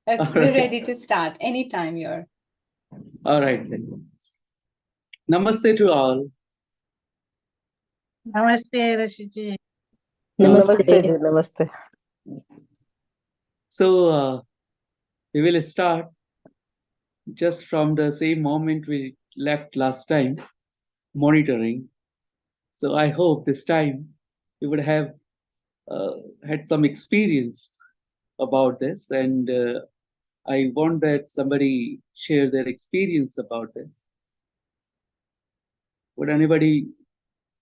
We're ready to start anytime you're. All right then. Namaste to all. Namaste, Rishi. Namaste ji, namaste. So we will start just from the same moment we left last time, monitoring. So I hope this time you would have had some experience about this, and I want that somebody share their experience about this. Would anybody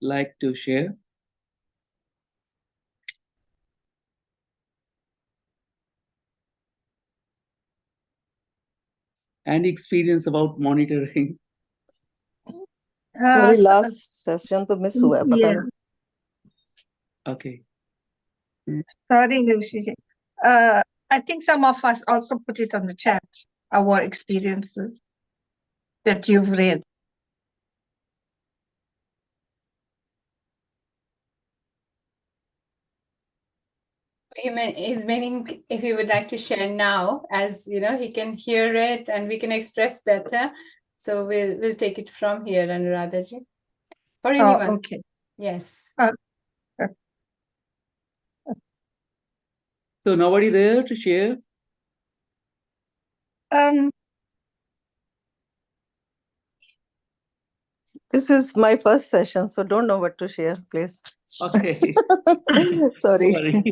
like to share? Any experience about monitoring? Sorry, last session to miss हुआ है, पता Yeah. नहीं. Okay. Sorry, Rishi. I think some of us also put it on the chat, our experiences that you've read. He's meaning if he would like to share now, as you know, he can hear it and we can express better. So we'll take it from here, Anuradhaji. Or anyone. Oh, okay. Yes. So nobody there to share? This is my first session, so don't know what to share, please. Okay. Sorry.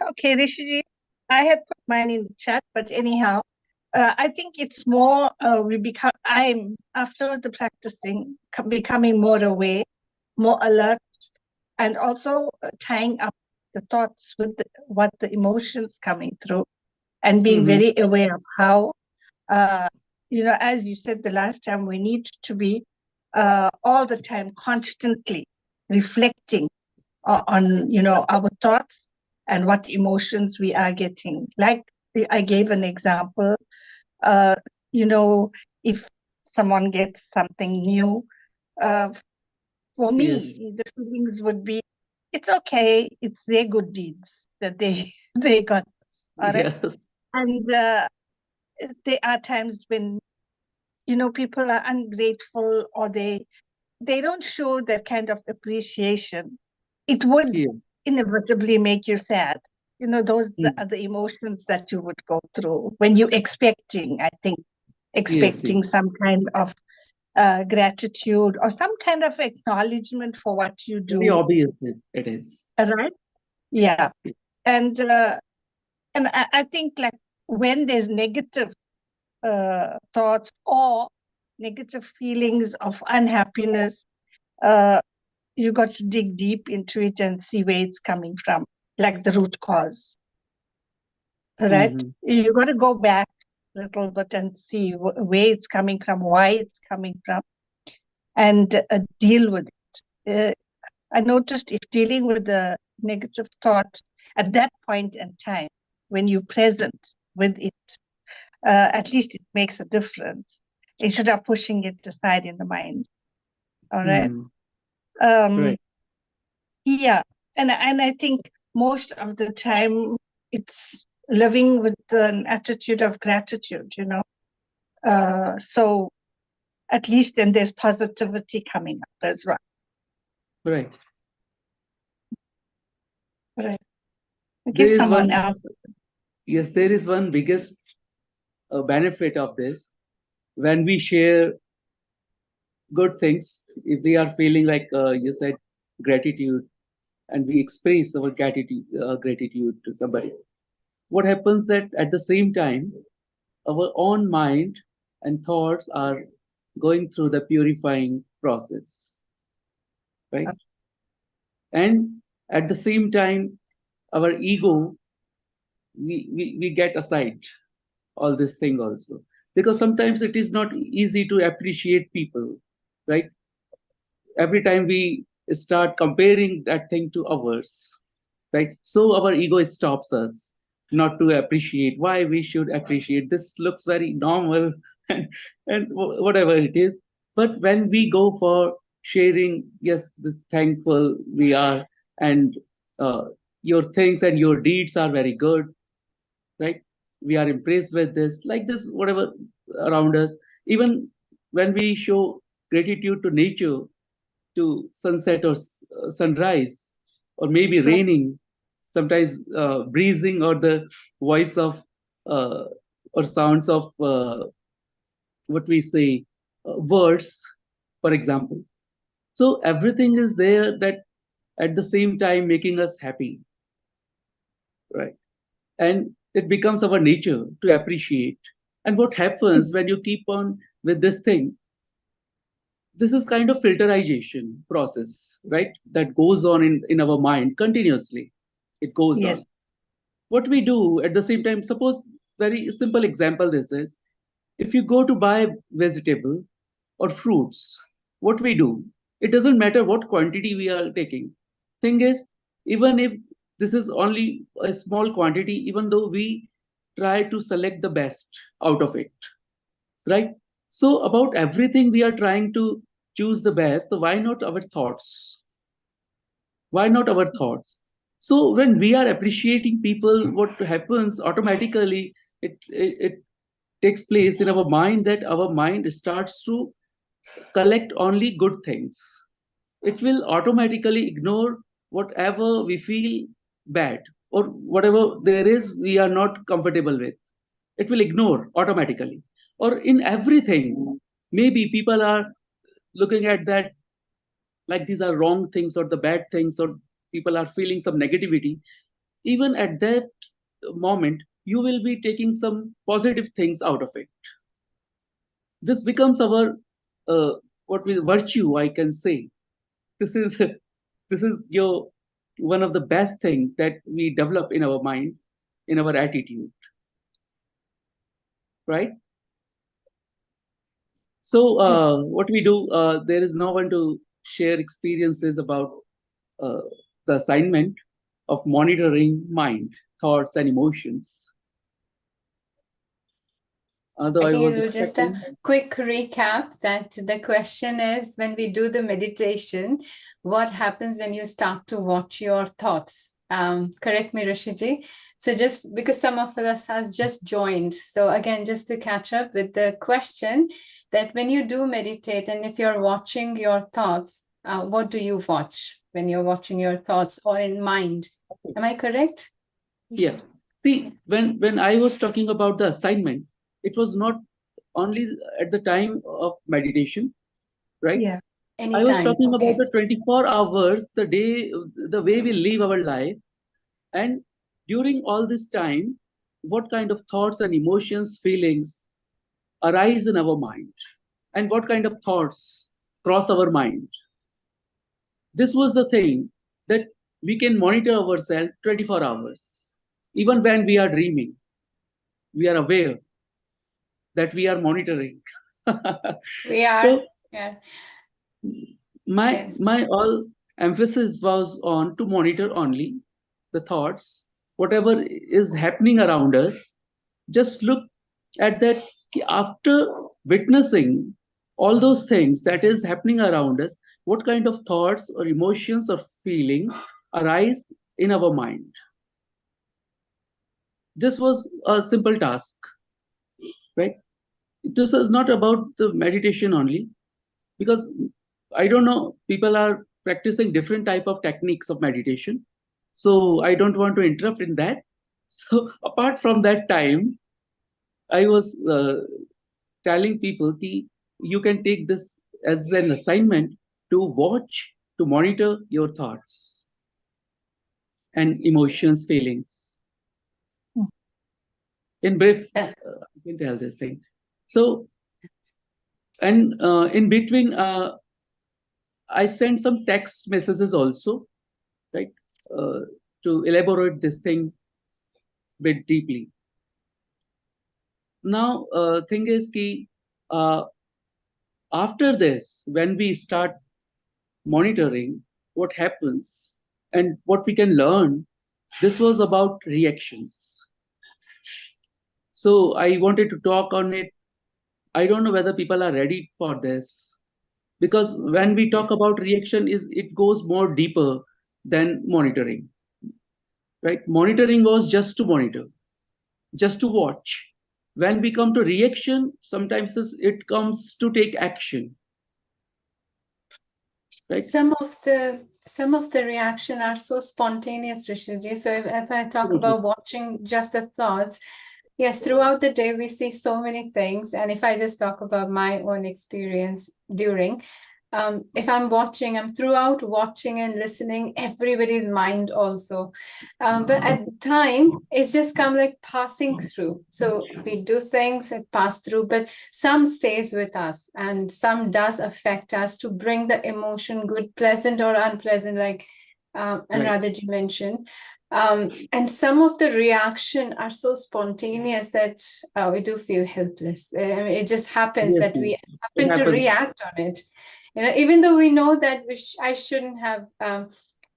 Okay, Rishi, I had put mine in the chat, but anyhow, I think it's more I'm after the practicing becoming more aware, more alert, and also tying up the thoughts with what the emotions coming through, and being very aware of how, as you said the last time, we need to be all the time constantly reflecting on our thoughts and what emotions we are getting. Like I gave an example, if someone gets something new, for me, Yes. the feelings would be, it's okay, it's their good deeds that they got. All right? Yes. And there are times when, people are ungrateful or they don't show that kind of appreciation. It would inevitably make you sad. Those are the emotions that you would go through when you're expecting some kind of gratitude or some kind of acknowledgement for what you do. Very obvious it is. Right? Yeah. And I think like when there's negative thoughts or negative feelings of unhappiness, you got to dig deep into it and see where it's coming from, like the root cause. Right? You got to go back a little bit and see where it's coming from, why it's coming from, and deal with it. I noticed if dealing with the negative thought at that point in time, when you're present with it, at least it makes a difference instead of pushing it aside in the mind. All right. Right. Yeah. And I think most of the time it's living with an attitude of gratitude, so at least then there's positivity coming up as well. Right. Right. Give someone else. Yes, there is one biggest benefit of this. When we share good things, if we are feeling like you said gratitude, and we express our gratitude to somebody, what happens that at the same time our own mind and thoughts are going through the purifying process, right? And at the same time our ego, we get aside all this thing also, because sometimes it is not easy to appreciate people, right? Every time we start comparing that thing to ours, right? So our ego stops us not to appreciate. Why we should appreciate? This looks very normal, and whatever it is. But when we go for sharing, yes, this thankful we are, and your things and your deeds are very good, right? We are impressed with this, like this, whatever around us. Even when we show gratitude to nature, to sunset or sunrise, or maybe Sure. raining, sometimes breezing, or the voice of uh, or sounds of what we say, words, for example. So everything is there that at the same time making us happy, right? And it becomes our nature to appreciate. And what happens when you keep on with this thing, this is kind of filterization process, right? That goes on in our mind continuously. It goes on. Yes. What we do at the same time, suppose, very simple example this is, if you go to buy vegetable or fruits, what we do, it doesn't matter what quantity we are taking. Thing is, even if this is only a small quantity, even though we try to select the best out of it, right? So about everything we are trying to choose the best, so why not our thoughts? Why not our thoughts? So when we are appreciating people, what happens automatically, it takes place in our mind, that our mind starts to collect only good things. It will automatically ignore whatever we feel bad, or whatever there is we are not comfortable with. It will ignore automatically. Or in everything, maybe people are looking at that like these are wrong things or the bad things, or people are feeling some negativity. Even at that moment, you will be taking some positive things out of it. This becomes our what we virtue, I can say. This is this is your one of the best things that we develop in our mind, in our attitude, right? So Yes. what we do, there is no one to share experiences about uh, the assignment of monitoring mind, thoughts, and emotions. Although I I think was it was just a expecting. quick recap that the question is, when we do the meditation, what happens when you start to watch your thoughts? Correct me, Rishiji. So just because some of us has just joined. So again, just to catch up with the question, that when you do meditate and if you're watching your thoughts, what do you watch when you're watching your thoughts or in mind? Am I correct? Yeah. See, when I was talking about the assignment, it was not only at the time of meditation, right? Yeah. I was Anytime. talking about Okay. the 24 hours, the day, the way we live our life. And during all this time, what kind of thoughts and emotions, feelings arise in our mind, and what kind of thoughts cross our mind. This was the thing that we can monitor ourselves 24 hours. Even when we are dreaming, we are aware that we are monitoring. We are. So Yeah. my Yes. my all emphasis was on to monitor only the thoughts, whatever is happening around us. Just look at that, after witnessing all those things that is happening around us, what kind of thoughts or emotions or feelings arise in our mind. This was a simple task, right? This is not about the meditation only, because I don't know, people are practicing different type of techniques of meditation, so I don't want to interrupt in that. So apart from that time, I was telling people ki you can take this as an assignment to watch, to monitor your thoughts and emotions, feelings. Mm. In brief, Uh, I can tell this thing. So, and in between, I sent some text messages also, right, uh, to elaborate this thing bit deeply. Now, thing is ki, uh, after this, when we start monitoring what happens and what we can learn, this was about reactions. So I wanted to talk on it. I don't know whether people are ready for this, because when we talk about reaction, is it goes more deeper than monitoring. right? Monitoring was just to monitor, just to watch. When we come to reaction, sometimes it comes to take action, right? Some of the reaction are so spontaneous, Rishiji. So if I talk about watching just the thoughts, yes, throughout the day we see so many things. And if I just talk about my own experience during, if I'm watching, I'm throughout watching and listening everybody's mind also. But at the time, it's just come like passing through. So we do things, it pass through, but some stays with us and some does affect us to bring the emotion, good, pleasant or unpleasant, like Anuradhaji mentioned. And some of the reaction are so spontaneous that we do feel helpless. I mean, it just happens that we happen to react on it. Even though we know that I shouldn't have,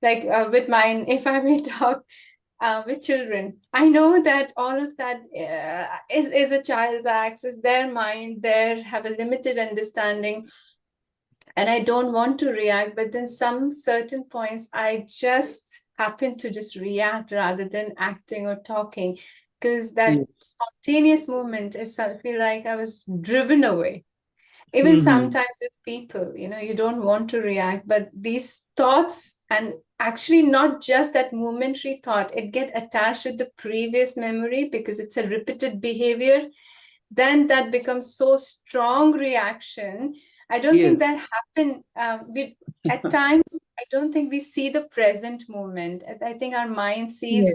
with mine, if I may talk with children, I know that all of that is a child's acts, is their mind, they have a limited understanding. And I don't want to react, but then some certain points, I just happen to just react rather than acting or talking, because that spontaneous movement is, I feel like I was driven away. Even sometimes with people, you don't want to react, but these thoughts, and actually not just that momentary thought, it get attached with the previous memory because it's a repeated behavior. Then that becomes so strong reaction. I don't think that happen. At times, I don't think we see the present moment. I think our mind sees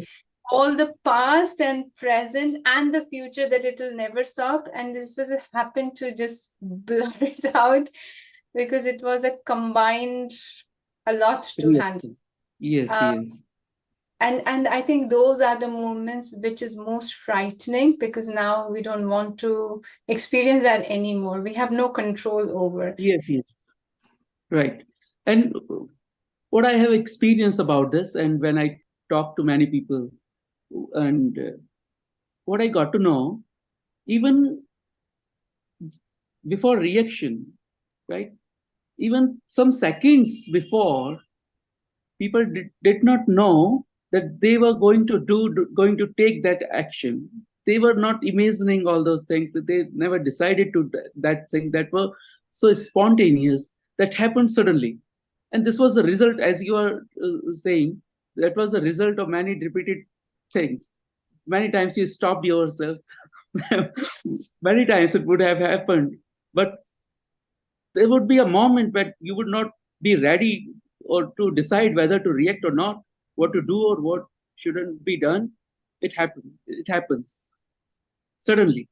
all the past and present and the future, that it will never stop. And this was happened to just blur it out because it was a combined, a lot to handle. Yes. And I think those are the moments which is most frightening, because now we don't want to experience that anymore. We have no control over. Yes. Right. And what I have experienced about this, and when I talk to many people, and what I got to know, even before reaction, right? Even some seconds before, people did not know that they were going to take that action. They were not imagining all those things, that they never decided to that thing, that were so spontaneous, that happened suddenly. And this was the result, as you are saying, that was the result of many repeated things. Many times you stopped yourself. Many times it would have happened, but there would be a moment when you would not be ready or to decide whether to react or not, what to do or what shouldn't be done. It happens suddenly,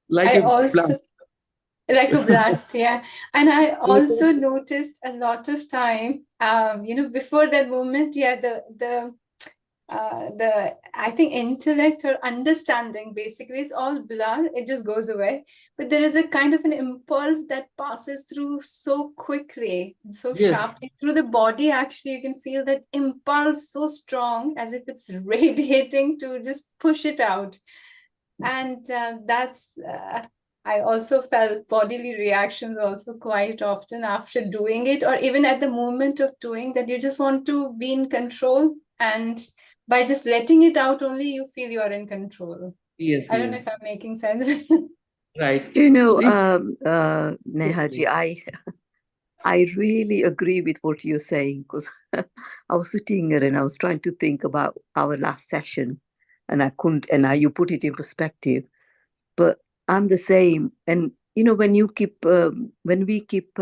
like I a also, blast. like a blast, yeah. And I also noticed a lot of time, before that moment, I think intellect or understanding basically is all blur, it just goes away. But there is a kind of an impulse that passes through so quickly, so Yes. sharply through the body. Actually, you can feel that impulse so strong, as if it's radiating to just push it out. And that's I also felt bodily reactions also quite often after doing it, or even at the moment of doing that, you just want to be in control, and by just letting it out only, you feel you are in control. Yes. I don't know if I'm making sense. Right. Do you know, Yes, Nehaji, please. I really agree with what you're saying, because I was sitting here and I was trying to think about our last session, and I couldn't, and now you put it in perspective. But I'm the same. And, when we keep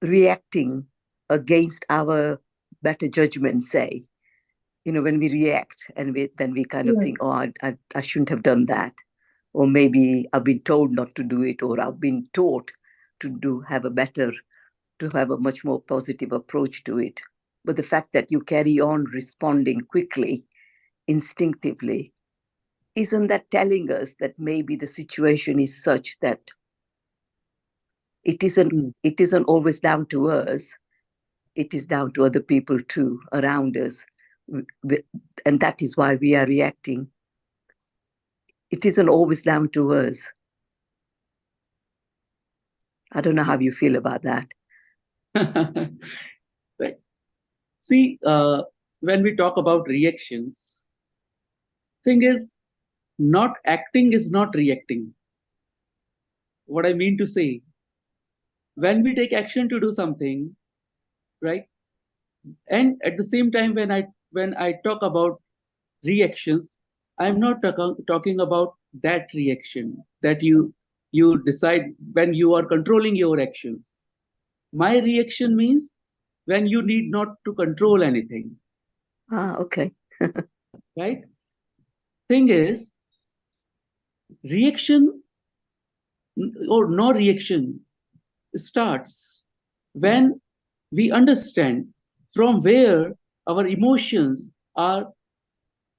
reacting against our better judgment, say, when we react and then we kind of think, oh, I shouldn't have done that. Or maybe I've been told not to do it, or I've been taught to have a much more positive approach to it. But the fact that you carry on responding quickly, instinctively, isn't that telling us that maybe the situation is such that it isn't always down to us, it is down to other people too around us, and that is why we are reacting. It isn't always down to us. I don't know how you feel about that. Right. See, when we talk about reactions, thing is, not acting is not reacting. What I mean to say, when we take action to do something, right? And at the same time, when I talk about reactions, I'm not talking about that reaction that you decide when you are controlling your actions. My reaction means when you need not to control anything, Okay. right? Thing is, reaction or no reaction starts when we understand from where our emotions are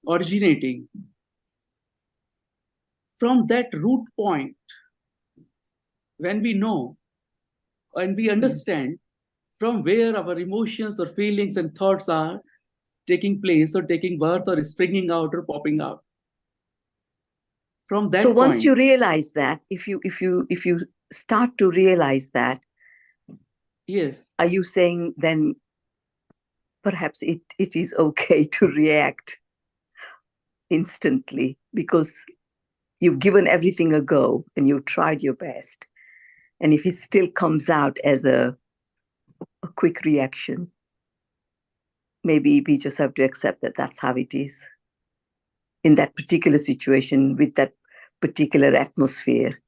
originating. From that root point, when we know and we understand from where our emotions or feelings and thoughts are taking place or taking birth or springing out or popping out. From that So once point, you realize that, if you start to realize that, yes, are you saying then perhaps it is okay to react instantly because you've given everything a go and you've tried your best? And if it still comes out as a quick reaction, maybe we just have to accept that that's how it is in that particular situation with that particular atmosphere.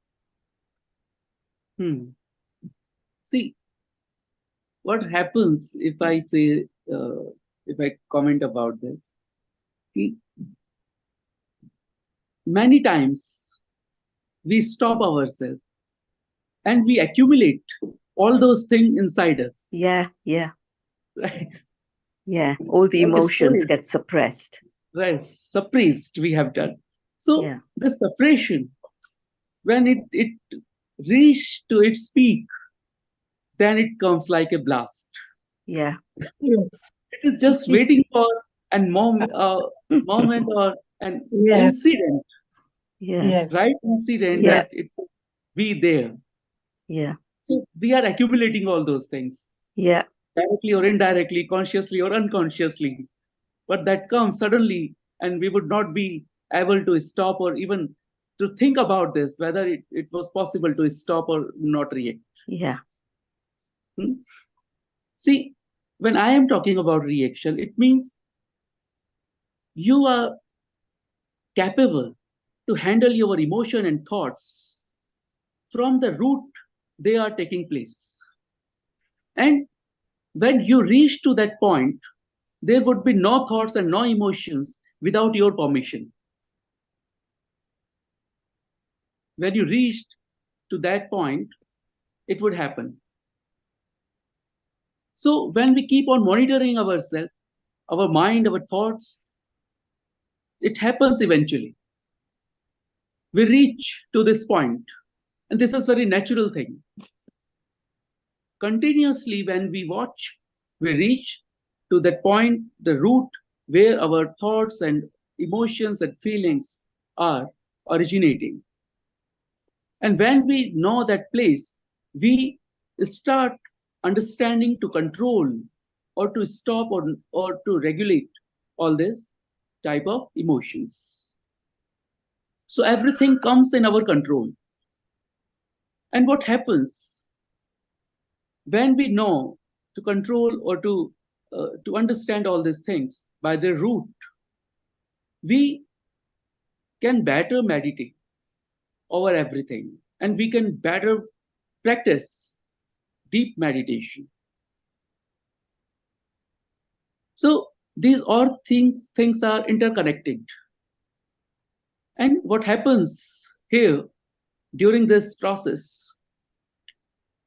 See, what happens if I say, if I comment about this, many times we stop ourselves and we accumulate all those things inside us. Yeah. Right? Yeah. All the Like emotions storage, get suppressed. right? Suppressed, we have done. So Yeah. the suppression, when it reached to its peak, then it comes like a blast. Yeah. Yes. It is just waiting for a moment or an Yes. incident, Yeah. Yes. right? Incident Yeah. that it will be there. Yeah. So we are accumulating all those things, Yeah. directly or indirectly, consciously or unconsciously. But that comes suddenly, and we would not be able to stop or even to think about this, whether it was possible to stop or not react. Yeah. Hmm? See, when I am talking about reaction, it means you are capable to handle your emotion and thoughts from the root they are taking place. And when you reach to that point, there would be no thoughts and no emotions without your permission. When you reached to that point, it would happen. So when we keep on monitoring ourselves, our mind, our thoughts, it happens eventually. We reach to this point, and this is very natural thing. Continuously, when we watch, we reach to that point, the root where our thoughts and emotions and feelings are originating. And when we know that place, we start understanding to control or to stop or to regulate all this type of emotions. So everything comes in our control. And what happens when we know to control or to understand all these things by their root, we can better meditate over everything and we can better practice deep meditation. So these all things are interconnected. And what happens here during this process,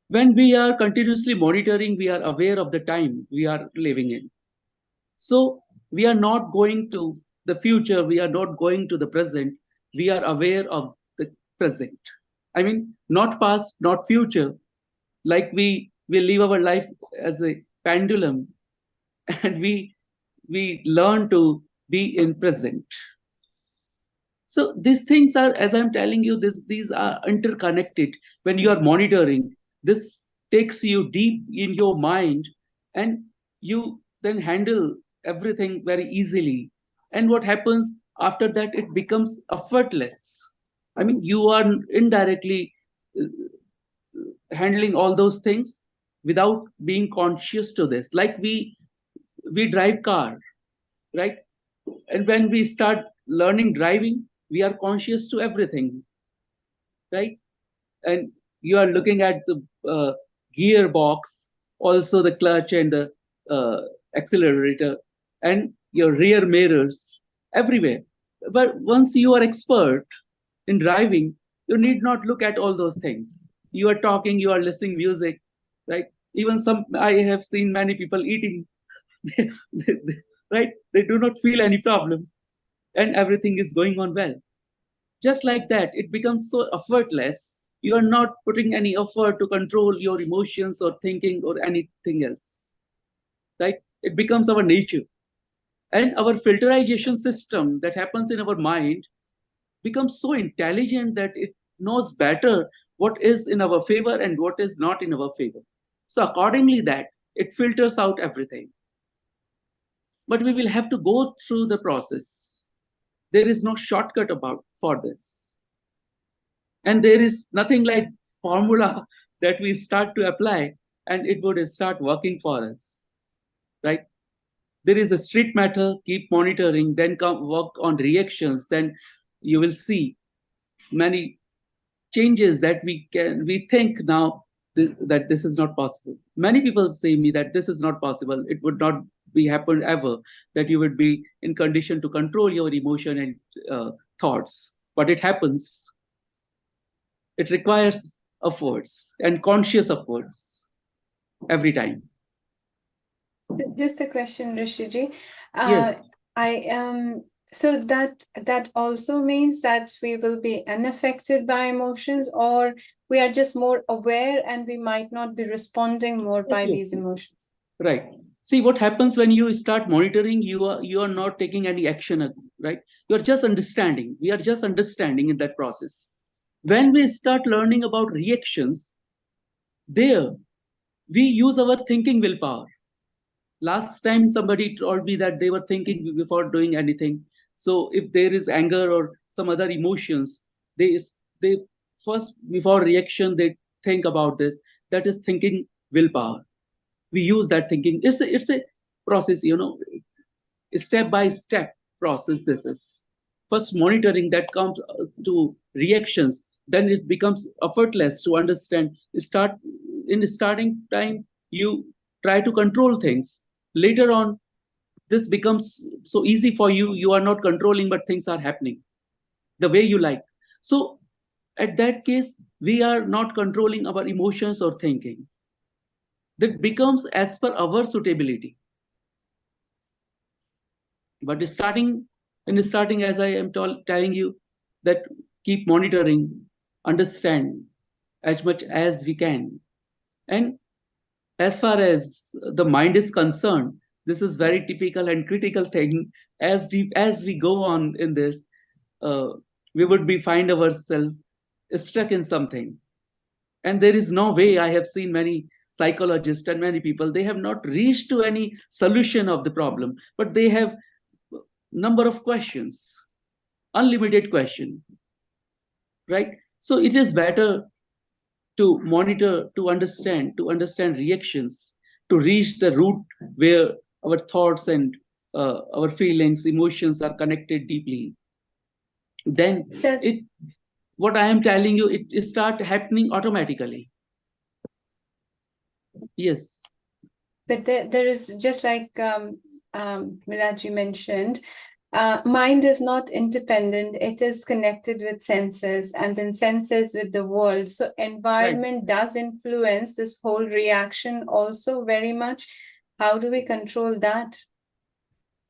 when we are continuously monitoring, we are aware of the time we are living in. So we are not going to the future, we are not going to the present, we are aware of the present. I mean, not past, not future. Like we live our life as a pendulum and we learn to be in present. So these things are, as I'm telling you, these are interconnected. When you are monitoring, this takes you deep in your mind, and you then handle everything very easily. And what happens after that, it becomes effortless. I mean, you are indirectly uh, handling all those things without being conscious to this. Like we drive car, right? And when we start learning driving, we are conscious to everything, right? And you are looking at the gearbox, also the clutch and the uh, accelerator, and your rear mirrors everywhere. But once you are expert in driving, you need not look at all those things. You are talking, you are listening music, right? Even some, I have seen many people eating, right? They do not feel any problem, and everything is going on well. Just like that, it becomes so effortless. You are not putting any effort to control your emotions or thinking or anything else, right? It becomes our nature. And our filterization system that happens in our mind becomes so intelligent that it knows better what is in our favor and what is not in our favor. So accordingly that, it filters out everything. But we will have to go through the process. There is no shortcut about for this. And there is nothing like formula that we start to apply and it would start working for us, right? There is a strict matter, keep monitoring, then come work on reactions, then you will see many changes that we think now that this is not possible. Many people say me that this is not possible. It would not be happen ever that you would be in condition to control your emotion and thoughts. But it happens. It requires efforts and conscious efforts every time. Just a question, Rishiji. Yes. So that also means that we will be unaffected by emotions, or we are just more aware and we might not be responding more by these emotions. Right. See what happens when you start monitoring, you are not taking any action, right? You are just understanding. We are just understanding in that process. When we start learning about reactions, there we use our thinking willpower. Last time somebody told me that they were thinking before doing anything. So if there is anger or some other emotions, they first before reaction they think about this. That is thinking willpower. We use that thinking. It's a process, step by step process. This is first monitoring that comes to reactions. Then it becomes effortless to understand. Start in the starting time you try to control things. Later on, this becomes so easy for you. You are not controlling, but things are happening the way you like. So at that case, we are not controlling our emotions or thinking. That becomes as per our suitability. But starting, as I am telling you, that keep monitoring, understand as much as we can. And as far as the mind is concerned, this is very typical and critical thing. As deep as we go on in this, uh, we would be find ourselves stuck in something. And there is no way. I have seen many psychologists and many people, they have not reached to any solution of the problem, but they have number of questions, unlimited question, right? So it is better to monitor, to understand reactions, to reach the root where our thoughts and our feelings, emotions are connected deeply. Then what I am telling you, it start happening automatically. Yes. But there is just like Milaj mentioned, mind is not independent. It is connected with senses and then senses with the world. So environment does influence this whole reaction also very much. How do we control that?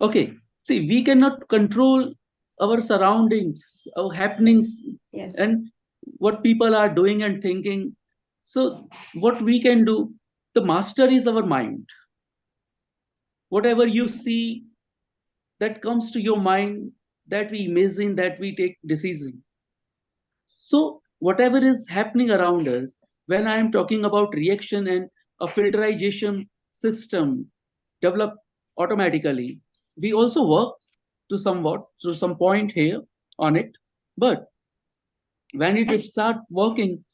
Okay. See, we cannot control our surroundings, our happenings, Yes. and what people are doing and thinking. So what we can do, the master is our mind. Whatever you see that comes to your mind, that we imagine, that we take decision. So whatever is happening around us, when I am talking about reaction and a filterization system developed automatically, we also work to some point here on it, but when it start working,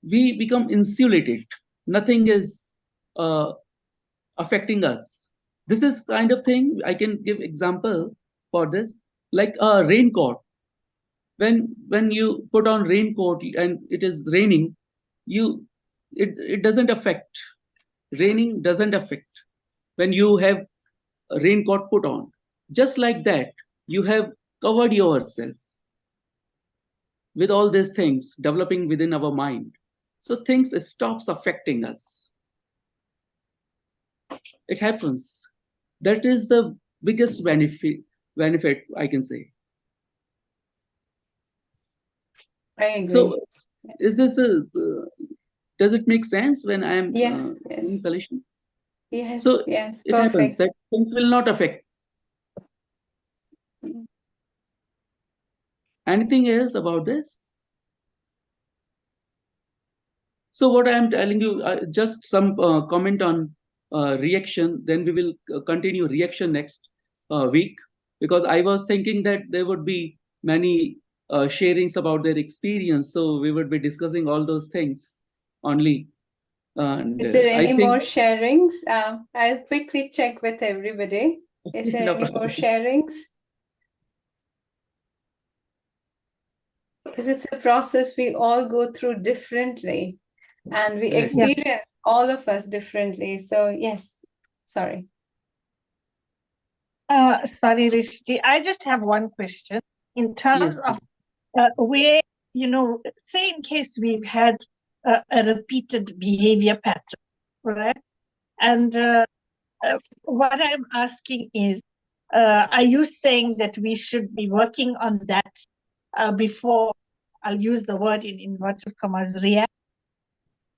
we become insulated. Nothing is uh, affecting us. This is kind of thing I can give example for this, like a raincoat. When you put on raincoat and it is raining, you it doesn't affect. Raining doesn't affect when you have a raincoat put on. Just like that, you have covered yourself with all these things developing within our mind. So things stops affecting us. It happens. That is the biggest benefit I can say. I agree. So is this the does it make sense when I am Yes, doing solution? yes, So yes, it happens perfect. that things will not affect. Anything else about this? So what I am telling you, just some comment on reaction. Then we will continue reaction next week, because I was thinking that there would be many sharings about their experience. So we would be discussing all those things only. And Is there I any think more sharings? I'll quickly check with everybody. Is there no any more problem. sharings? Because it's a process we all go through differently, and we Right. experience all of us differently. So yes, sorry. Sorry, Rishi. I just have one question in terms Yes. of where, say in case we've had a repeated behavior pattern, right? And what I'm asking is, are you saying that we should be working on that before, I'll use the word in inverted commas, react?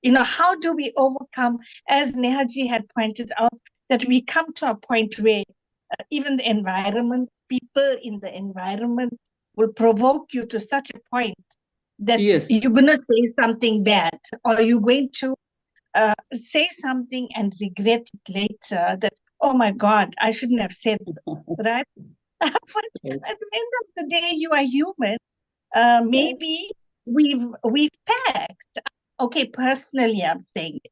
How do we overcome, as Nehaji had pointed out, that we come to a point where even the environment, people in the environment will provoke you to such a point that Yes. you're going to say something bad, or you're going to say something and regret it later that, oh my God, I shouldn't have said this, right? But Right. at the end of the day, you are human. Maybe we've packed. Okay, personally, I'm saying it.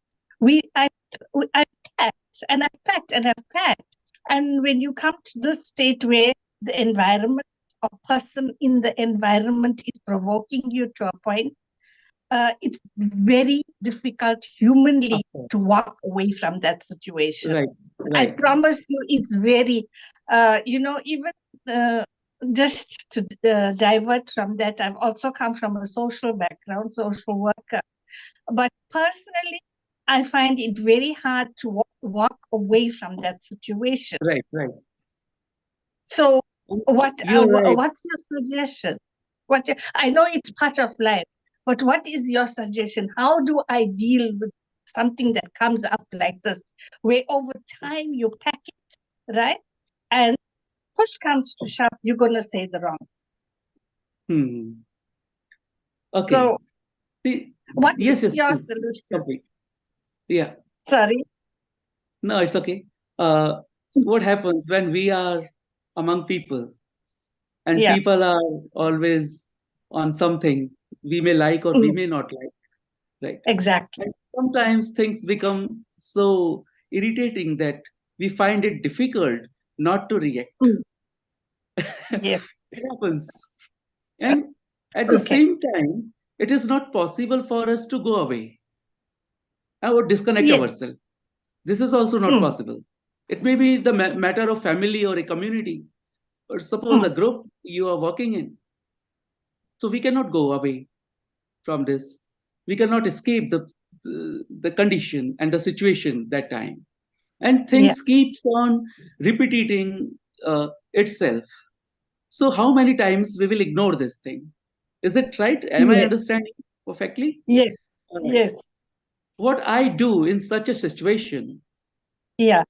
I've packed and I've packed and I've packed. And when you come to this state where the environment or person in the environment is provoking you to a point, it's very difficult humanly Okay. to walk away from that situation. Right. I Right. promise you, it's very, even just to divert from that, I've also come from a social background, social worker. But personally, I find it very hard to walk away from that situation. Right. Right. So, You're right. what's your suggestion? I know it's part of life, but what is your suggestion? How do I deal with something that comes up like this, where over time you pack it, right? And push comes to shove, you're going to say the wrong. Hmm. Okay. So, See, what yes, is yes, your please. solution? Complete. Yeah. Sorry. No, it's okay. What happens when we are among people and Yeah, people are always on something we may like or we may not like, right? exactly. And sometimes things become so irritating that we find it difficult not to react. Yes. It happens. And at the Okay. same time, it is not possible for us to go away or disconnect Yes. ourselves. This is also not possible. It may be the matter of family or a community, or suppose a group you are working in. So we cannot go away from this. We cannot escape the condition and the situation that time. And Yeah. things keeps on repeating itself. So how many times we will ignore this thing? Is it right? Am I Yes. understanding perfectly? Yes. All right. Yes. What I do in such a situation, Yeah.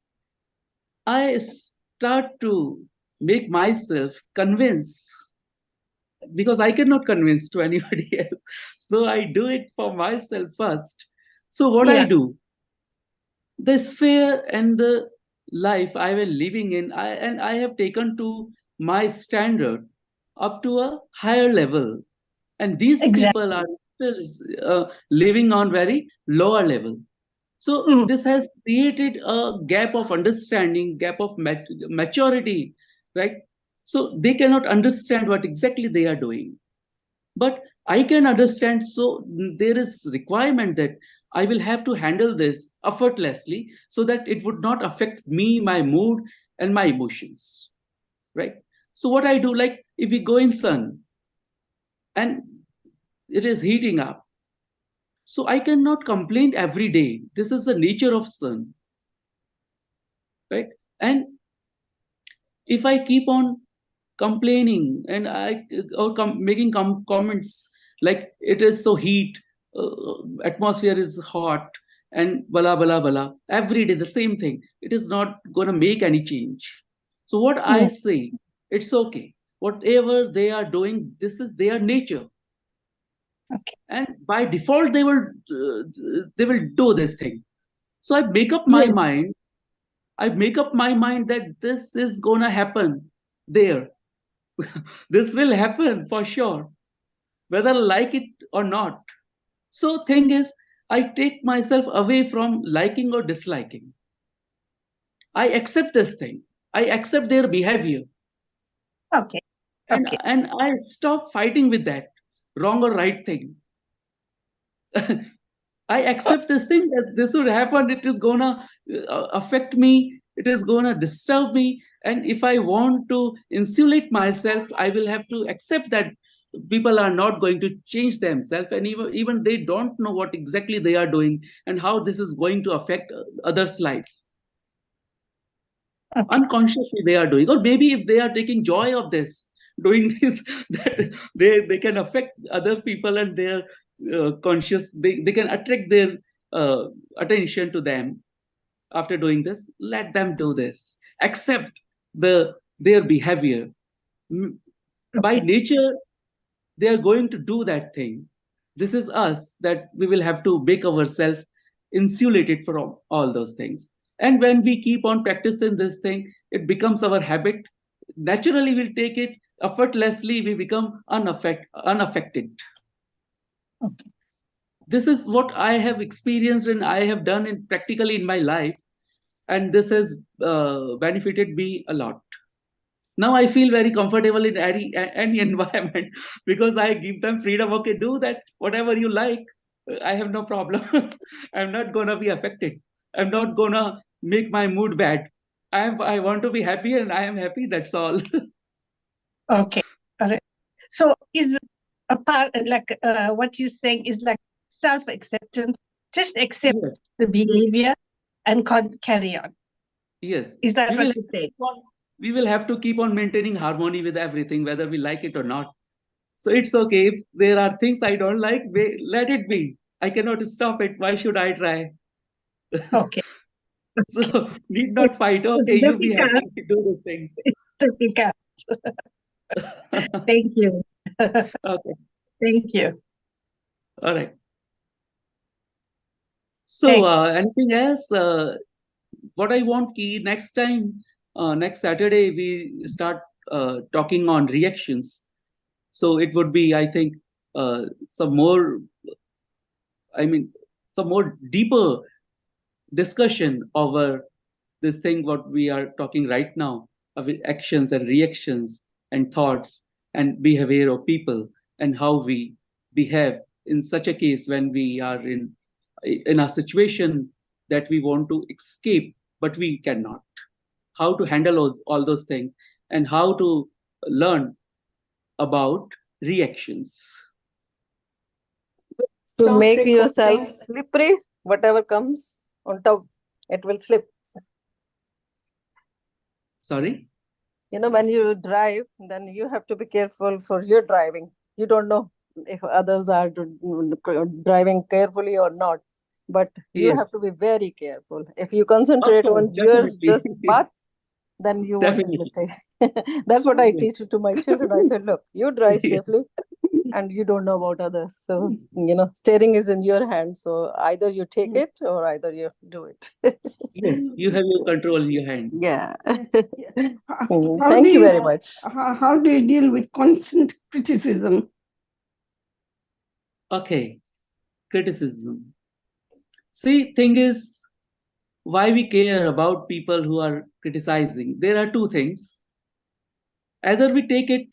I start to make myself convince, because I cannot convince to anybody else. So I do it for myself first. So what I Yeah. do, the sphere and the life I was living in, and I have taken to my standard up to a higher level, and these Exactly. people are still living on very lower level. So Mm, this has created a gap of understanding, gap of maturity, right? So they cannot understand what exactly they are doing, but I can understand. So there is requirement that I will have to handle this effortlessly so that it would not affect me, my mood, and my emotions, right? So what I do, like if we go in sun and it is heating up, so I cannot complain every day. This is the nature of sun, right? And if I keep on complaining and making comments like it is so heat, atmosphere is hot, and blah blah blah every day the same thing, it is not going to make any change. So what I mm, say, it's okay, whatever they are doing, this is their nature, okay. and by default they will do this thing. So Yes. I make up my mind that this is going to happen there. This will happen for sure, whether I like it or not. So thing is, I take myself away from liking or disliking. I accept this thing. I accept their behavior, Okay. and Okay. I stop fighting with that wrong or right thing. I accept this thing that this would happen. It is gonna affect me. It is gonna disturb me. And if I want to insulate myself, I will have to accept that people are not going to change themselves, and even they don't know what exactly they are doing and how this is going to affect others' life. Okay. Unconsciously they are doing, or maybe if they are taking joy of this, doing this, that they can affect other people, and their conscious, they can attract their uh, attention to them. After doing this, let them do this, accept their behavior. By Okay. nature they are going to do that thing. This is us, that we will have to make ourselves insulated from all those things. And when we keep on practicing this thing, it becomes our habit. Naturally, we'll take it effortlessly, we become unaffected. Okay. This is what I have experienced and I have done in practically in my life, and this has benefited me a lot. Now I feel very comfortable in any environment because I give them freedom. Okay, do that whatever you like. I have no problem. I'm not gonna be affected. I'm not gonna make my mood bad. I want to be happy and I am happy. That's all. Okay. All right. So is a part like what you're saying is like self-acceptance, just accept Yes, the behavior and carry on. yes. Is that We what will you're saying? we will have to keep on maintaining harmony with everything, whether we like it or not. So it's okay if there are things I don't like. Let it be. I cannot stop it. Why should I try? Okay. So Okay. need not fight. It's Okay, you be difficult. happy. Do the thing. It's difficult. Thank you. Okay, Thank you. all right. So Thanks. anything else? What I want key next time, next Saturday we start talking on reactions. So it would be, I think, some more. I mean, some more deeper discussion over this thing what we are talking right now, of actions and reactions and thoughts and behavior of people, and how we behave in such a case when we are in a situation that we want to escape but we cannot, how to handle all those things, and how to learn about reactions. To Stop make yourself recording. slippery, whatever comes on top, it will slip. Sorry. When you drive, then you have to be careful for your driving. You don't know if others are driving carefully or not, but you have Yes. to be very careful. If you Of concentrate course, on your definitely. just path, then you won't make Definitely. mistake. That's what I Yes. teach to my children. I said, look, you drive Yes. safely, and you don't know about others. So, steering is in your hand. So either you take it or either you do it. Yes, you have your control in your hand. Yeah. How Thank do you very much. How do you deal with constant criticism? Okay, criticism. See, thing is, why we care about people who are criticizing? There are two things. Either we take it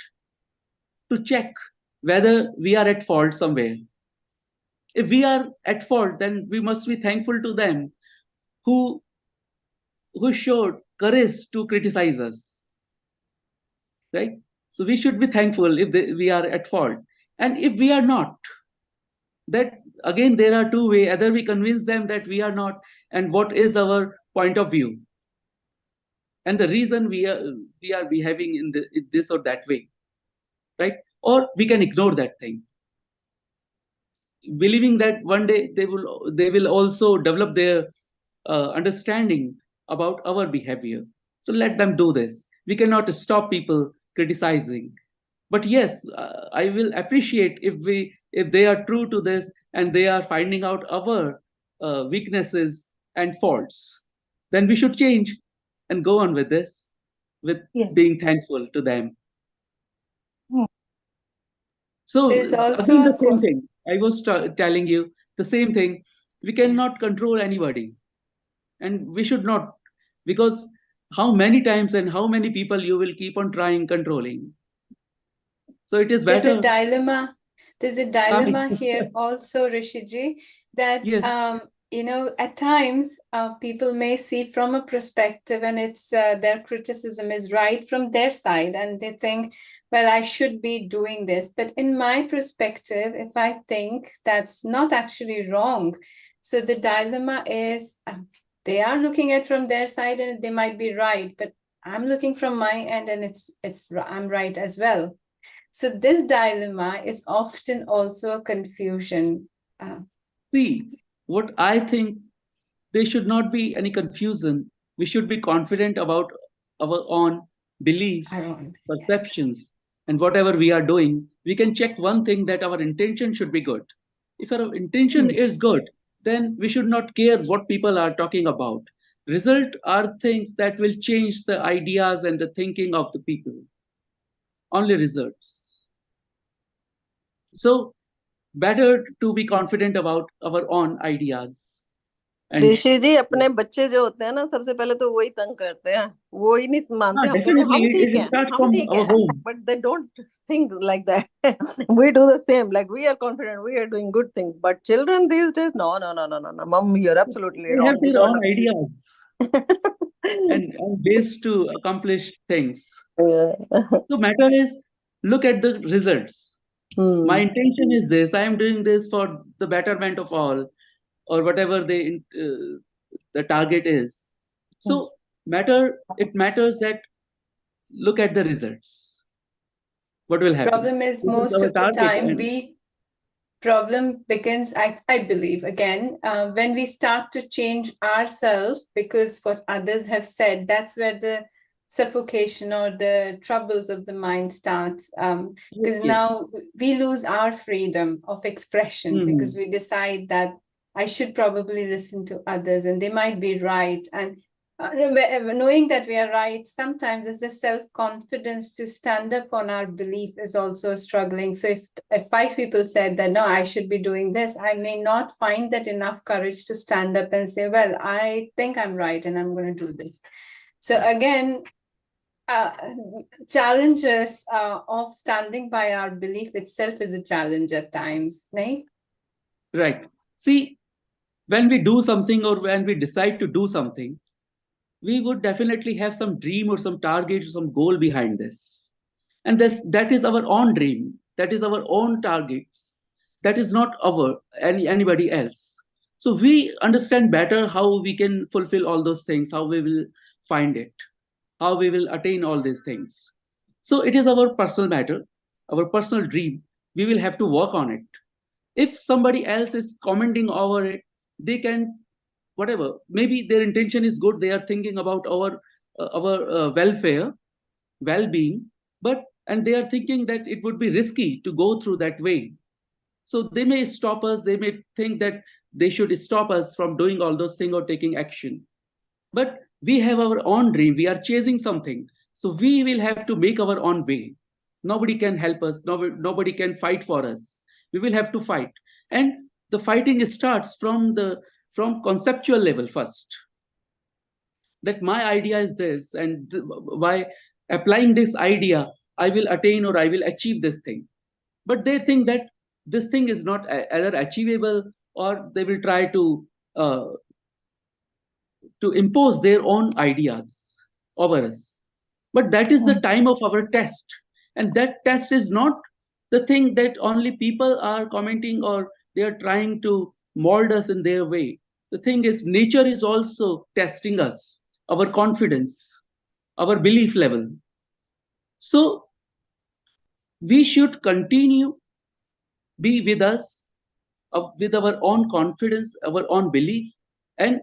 to check whether we are at fault somewhere. If we are at fault, then we must be thankful to them who showed courage to criticize us, right? So we should be thankful if we are at fault, and if we are not, that again there are two ways. Either we convince them that we are not, and what is our point of view, and the reason we are behaving in this or that way, right? Or we can ignore that thing, believing that one day they will also develop their understanding about our behavior. So let them do this. We cannot stop people criticizing, but yes, I will appreciate if they are true to this and they are finding out our weaknesses and faults. Then we should change and go on with this, with Yes. being thankful to them. Hmm. So There's also again, the a same thing. I was telling you the same thing. We cannot control anybody, and we should not, because how many times and how many people you will keep on trying controlling. So it is There's a better. dilemma. There's a dilemma here also, Rishiji, that Yes. at times people may see from a perspective, and it's their criticism is right from their side, and they think, well, I should be doing this. But in my perspective, if I think that's not actually wrong, so the dilemma is they are looking at from their side, and they might be right, but I'm looking from my end, and I'm right as well. So this dilemma is often also a confusion. See, what I think, there should not be any confusion. We should be confident about our own belief, perceptions, and whatever we are doing. We can check one thing, that our intention should be good. If our intention is good, then we should not care what people are talking about. Result are things that will change the ideas and the thinking of the people. Only results. So better to be confident about our own ideas. And ऋषि जी, अपने बच्चे जो होते हैं ना, सबसे पहले तो वही तंग करते हैं, वो ही नहीं मानते। हम कहते हैं हम ठीक हैं, हम ठीक हैं, but they don't think like that. We do the same, like we are confident, we are doing good things, but children these days, no, mom, you're absolutely wrong. They have their own ideas and ways to accomplish things. So matter is, look at the results. My intention is this. I am doing this for the betterment of all, or whatever the target is. So it matters that look at the results. What will happen? Problem is, most of the time problem begins, I believe, again, when we start to change ourselves because what others have said. That's where the suffocation or the troubles of the mind starts, because now we lose our freedom of expression, because we decide that I should probably listen to others and they might be right. And knowing that we are right, sometimes it's the self-confidence to stand up on our belief is also struggling. So if 5 people said that, no, I should be doing this, I may not find that enough courage to stand up and say, well, I think I'm right and I'm going to do this. So again, challenges of standing by our belief itself is a challenge at times, right? Right. See, when we do something or when we decide to do something, we would definitely have some dream or some target or some goal behind this. And that is our own dream. That is our own targets. That is not anybody else. So we understand better how we can fulfill all those things, how we will find it, how we will attain all these things. So it is our personal matter, our personal dream. We will have to work on it. If somebody else is commenting over it, they can, whatever, maybe their intention is good, they are thinking about our welfare, well-being, but and they are thinking that it would be risky to go through that way. So they may stop us, they may think that they should stop us from doing all those things or taking action. But we have our own dream, we are chasing something. So we will have to make our own way. Nobody can help us, nobody can fight for us. We will have to fight. And the fighting starts from conceptual level first. That my idea is this, and by applying this idea, I will attain or I will achieve this thing. But they think that this thing is not either achievable, or they will try uh, to impose their own ideas over us. But that is the time of our test. And that test is not the thing that only people are commenting or they are trying to mold us in their way. The thing is, nature is also testing us, our confidence, our belief level. So we should continue be with us, with our own confidence, our own belief, and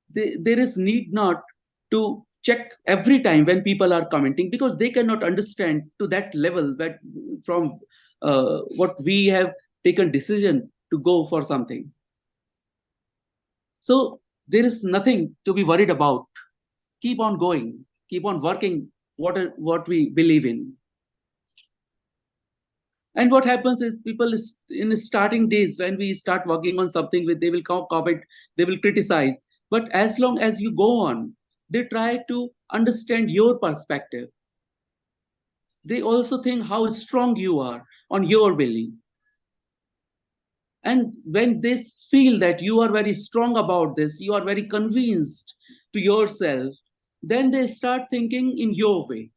there is need not to check every time when people are commenting, because they cannot understand to that level that from what we have taken decision to go for something. So there is nothing to be worried about. Keep on going, keep on working what we believe in. And what happens is, people is in the starting days, when we start working on something, they will comment, they will criticize. But as long as you go on, they try to understand your perspective. They also think how strong you are on your belief. And when they feel that you are very strong about this, you are very convinced to yourself, then they start thinking in your way.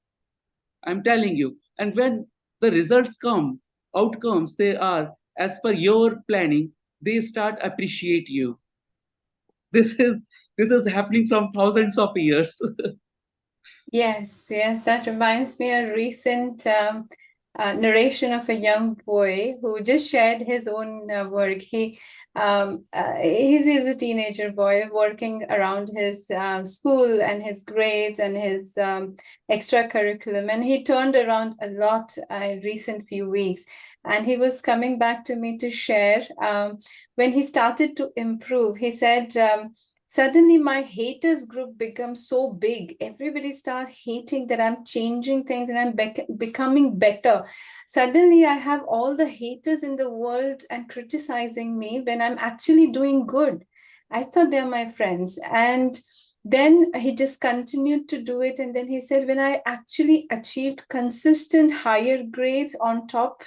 I'm telling you. And when the results come, outcomes, they are as per your planning, they start appreciate you. This is happening from thousands of years. Yes, that reminds me of a recent narration of a young boy who just shared his own work. He's a teenager boy working around his school and his grades and his extra curriculum, and he turned around a lot in recent few weeks. And he was coming back to me to share when he started to improve. He said, suddenly my haters group becomes so big. Everybody start hating that I'm changing things and I'm becoming better. Suddenly I have all the haters in the world and criticizing me when I'm actually doing good. I thought they're my friends. And then he just continued to do it. And then he said, when I actually achieved consistent higher grades on top,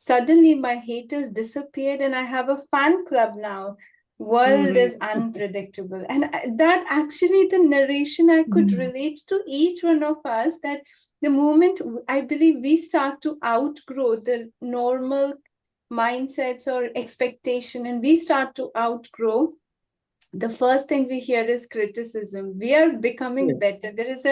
suddenly my haters disappeared and I have a fan club now. World is unpredictable. And that actually, the narration, I could relate to each one of us, that the moment I believe we start to outgrow the normal mindsets or expectation, and we start to outgrow, the first thing we hear is criticism. We are becoming better. There is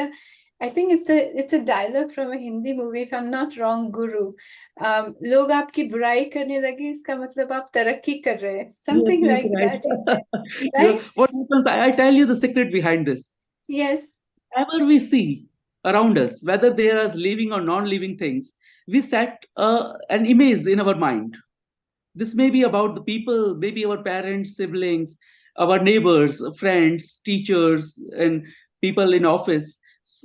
I think it's a dialogue from a Hindi movie, if I'm not wrong, Guru. लोग आपकी बुराई करने लगे, इसका मतलब आप तरक्की कर रहे हैं. Something yes, like right. that, he said. Right? What happens, I tell you the secret behind this. Yes. Whatever we see around us, whether they are living or non-living things, we set an image in our mind. This may be about the people, maybe our parents, siblings, our neighbors, friends, teachers, and people in office,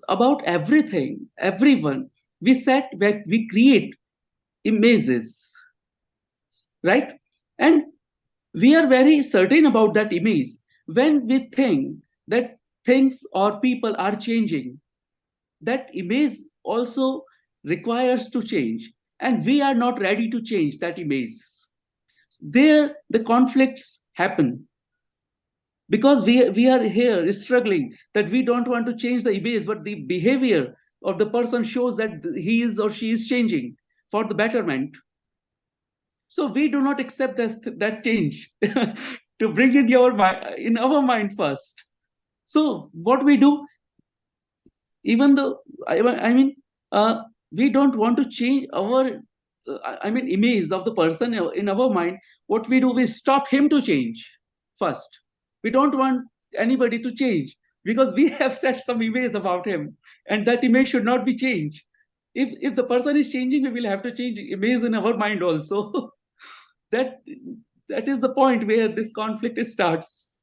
about everything, everyone. We create images, right? And we are very certain about that image. When we think that things or people are changing, that image also requires to change. And we are not ready to change that image. There, the conflicts happen. Because we are here struggling, that we don't want to change the image, but the behavior of the person shows that he is or she is changing for the betterment. So we do not accept that change to bring in our mind first. So what we do, even though we don't want to change our image of the person in our mind, what we do, we stop him to change first. We don't want anybody to change because we have set some image about him, and that image should not be changed. if the person is changing, we will have to change images in our mind also. that is the point where this conflict starts.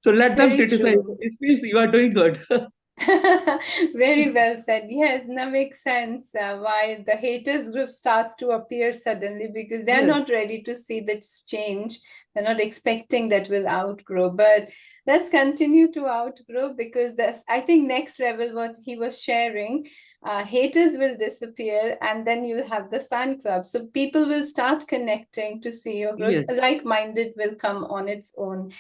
So let them Very criticize. true. It means you are doing good. Very well said. Yes, now makes sense why the haters group starts to appear suddenly, because they're Yes. not ready to see this change. They're not expecting that will outgrow. But let's continue to outgrow, because that's, I think, next level what he was sharing. Haters will disappear, and then you'll have the fan club. So people will start connecting to see your growth. Yes. Like-minded will come on its own.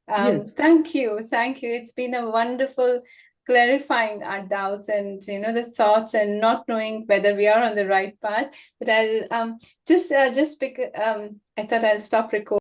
Yes. Thank you. It's been a wonderful clarifying our doubts and the thoughts, and not knowing whether we are on the right path. But I'll just pick I thought I'll stop recording.